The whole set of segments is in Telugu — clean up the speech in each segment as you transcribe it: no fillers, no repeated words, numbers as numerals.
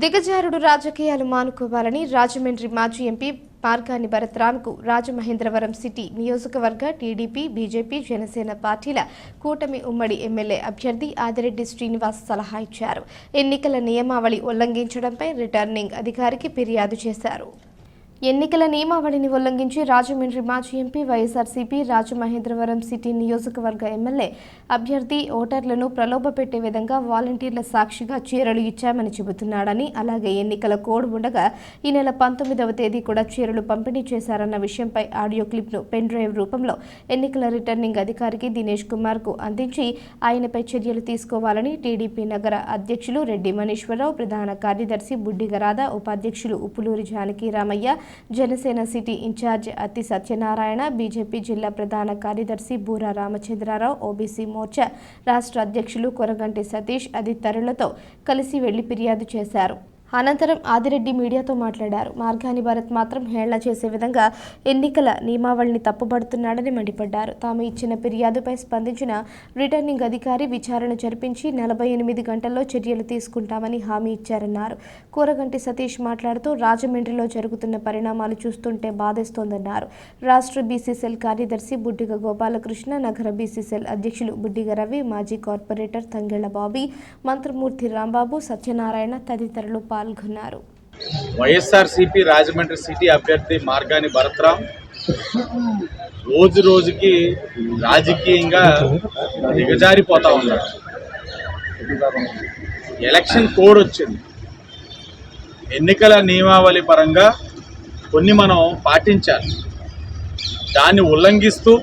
దిగజారుడు రాజకీయాలు మానుకోవాలని రాజమండ్రి మాజీ ఎంపీ మార్గాని భరత్రామ్కు రాజమహేంద్రవరం సిటీ నియోజకవర్గ టీడీపీ, బీజేపీ, జనసేన పార్టీల కూటమి ఉమ్మడి ఎమ్మెల్యే అభ్యర్థి ఆదిరెడ్డి శ్రీనివాస్ సలహా ఇచ్చారు. ఎన్నికల నియమావళి ఉల్లంఘించడంపై రిటర్నింగ్ అధికారికి ఫిర్యాదు చేశారు. ఎన్నికల నియమావళిని ఉల్లంఘించి రాజమండ్రి మాజీ ఎంపీ వైఎస్ఆర్సీపీ రాజమహేంద్రవరం సిటీ నియోజకవర్గ ఎమ్మెల్యే అభ్యర్థి ఓటర్లను ప్రలోభపెట్టే విధంగా వాలంటీర్ల సాక్షిగా చీరలు ఇచ్చామని చెబుతున్నాడని, అలాగే ఎన్నికల కోడ్ ఉండగా ఈ నెల 19వ తేదీ కూడా చీరలు పంపిణీ చేశారన్న విషయంపై ఆడియో క్లిప్ను పెన్ డ్రైవ్ రూపంలో ఎన్నికల రిటర్నింగ్ అధికారికి దినేష్ కుమార్కు అందించి ఆయనపై చర్యలు తీసుకోవాలని టీడీపీ నగర అధ్యక్షులు రెడ్డి మనీశ్వరరావు, ప్రధాన కార్యదర్శి బుడ్డిగరాధ, ఉపాధ్యక్షులు ఉప్పులూరి జానకి రామయ్య, జనసేన సిటీ ఇన్ఛార్జ్ అత్తి సత్యనారాయణ, బీజేపీ జిల్లా ప్రధాన కార్యదర్శి బూరా రామచంద్రరావు, ఓబీసీ మోర్చా రాష్ట్ర అధ్యక్షులు కొరగంటి సతీష్ తదితరులతో కలిసి వెళ్లి ఫిర్యాదు చేశారు. అనంతరం ఆదిరెడ్డి మీడియాతో మాట్లాడారు. మార్గాని భరత్ మాత్రం హేళన చేసే విధంగా ఎన్నికల నియమావళిని తప్పుపడుతున్నాడని మండిపడ్డారు. తాము ఇచ్చిన ఫిర్యాదుపై స్పందించిన రిటర్నింగ్ అధికారి విచారణ జరిపించి 48 గంటల్లో చర్యలు తీసుకుంటామని హామీ ఇచ్చారన్నారు. కూరగంటి సతీష్ మాట్లాడుతూ రాజమండ్రిలో జరుగుతున్న పరిణామాలు చూస్తుంటే బాధేస్తోందన్నారు. రాష్ట్ర బీసీసీఎల్ కార్యదర్శి బుడ్డిగ గోపాలకృష్ణ, నగర బీసీసీఎల్ అధ్యక్షులు బుడ్డిగ రవి, మాజీ కార్పొరేటర్ తంగెళ్ల బాబీ, మంత్రమూర్తి రాంబాబు, సత్యనారాయణ తదితరులు పాల్గొన్నారు. వైఎస్ఆర్సీపీ రాజమండ్రి సిటీ అభ్యర్థి మార్గాని భరత్రామ్ రోజు రోజుకి రాజకీయంగా దిగజారిపోతా ఉన్నాడు. ఎలక్షన్ కోడ్ వచ్చింది. ఎన్నికల నియమావళి పరంగా కొన్ని మనం పాటించాలి. దాన్ని ఉల్లంఘిస్తూ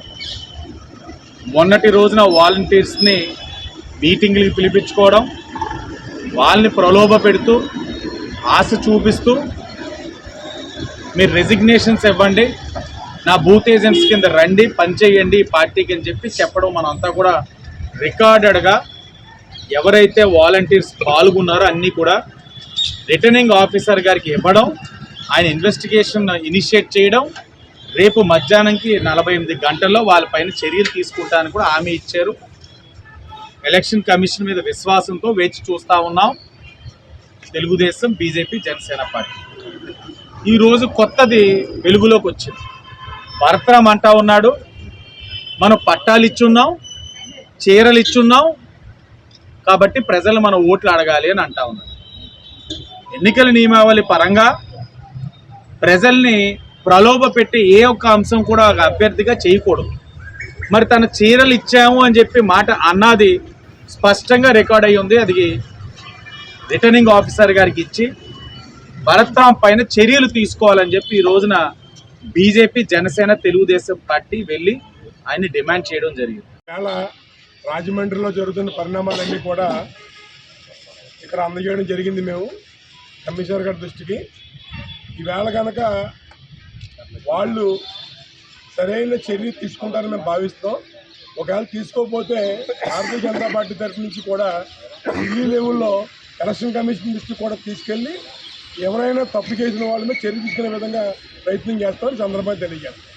మొన్నటి రోజున వాలంటీర్స్ని మీటింగ్లకి పిలిపించుకోవడం, వాళ్ళని ప్రలోభ పెడుతూ ఆశ చూపిస్తూ మీరు రెసిగ్నేషన్స్ ఇవ్వండి, నా బూత్ ఏజెంట్స్ కింద రండి, పనిచేయండి ఈ పార్టీకి అని చెప్పడం మనంతా కూడా రికార్డెడ్గా ఎవరైతే వాలంటీర్స్ పాల్గొన్నారో అన్నీ కూడా రిటర్నింగ్ ఆఫీసర్ గారికి ఇవ్వడం, ఆయన ఇన్వెస్టిగేషన్ ఇనిషియేట్ చేయడం, రేపు మధ్యాహ్నంకి 48 గంటల్లో వాళ్ళపైన చర్యలు తీసుకుంటానికి కూడా హామీ ఇచ్చారు. ఎలక్షన్ కమిషన్ మీద విశ్వాసంతో వేచి చూస్తూ ఉన్నాం. తెలుగుదేశం, బీజేపీ, జనసేన పార్టీ ఈరోజు కొత్తది వెలుగులోకి వచ్చింది. భరత్రామ్ అంటా ఉన్నాడు, మనం పట్టాలు ఇచ్చున్నాం, చీరలు ఇచ్చున్నాం, కాబట్టి ప్రజలు మన ఓట్లు అడగాలి అని అంటా ఉన్నాడు. ఎన్నికల నియమావళి పరంగా ప్రజల్ని ప్రలోభ పెట్టి ఏ ఒక్క అంశం కూడా అభ్యర్థిగా చేయకూడదు. మరి తన చీరలు ఇచ్చాము అని చెప్పి మాట అన్నది స్పష్టంగా రికార్డ్ అయ్యి ఉంది. అది రిటర్నింగ్ ఆఫీసర్ గారికి ఇచ్చి భరత్రామ్ పైన చర్యలు తీసుకోవాలని చెప్పి ఈ రోజున బీజేపీ, జనసేన, తెలుగుదేశం పార్టీ వెళ్ళి ఆయన్ని డిమాండ్ చేయడం జరిగింది. ఇవాళ రాజమండ్రిలో జరుగుతున్న పరిణామాలన్నీ కూడా ఇక్కడ అందజేయడం జరిగింది మేము కమిషనర్ గారి దృష్టికి. ఈవేళ కనుక వాళ్ళు సరైన చర్య తీసుకుంటారని మేము భావిస్తాం. ఒకవేళ తీసుకోకపోతే భారతీయ జనతా పార్టీ తరఫు నుంచి కూడా ఢిల్లీ లెవెల్లో ఎలక్షన్ కమిషన్ దృష్టి కూడా తీసుకెళ్ళి ఎవరైనా తప్పు చేసిన వాళ్ళ మీద చర్య తీసుకునే విధంగా ప్రయత్నం చేస్తామని సందర్భంగా తెలియజేస్తాం.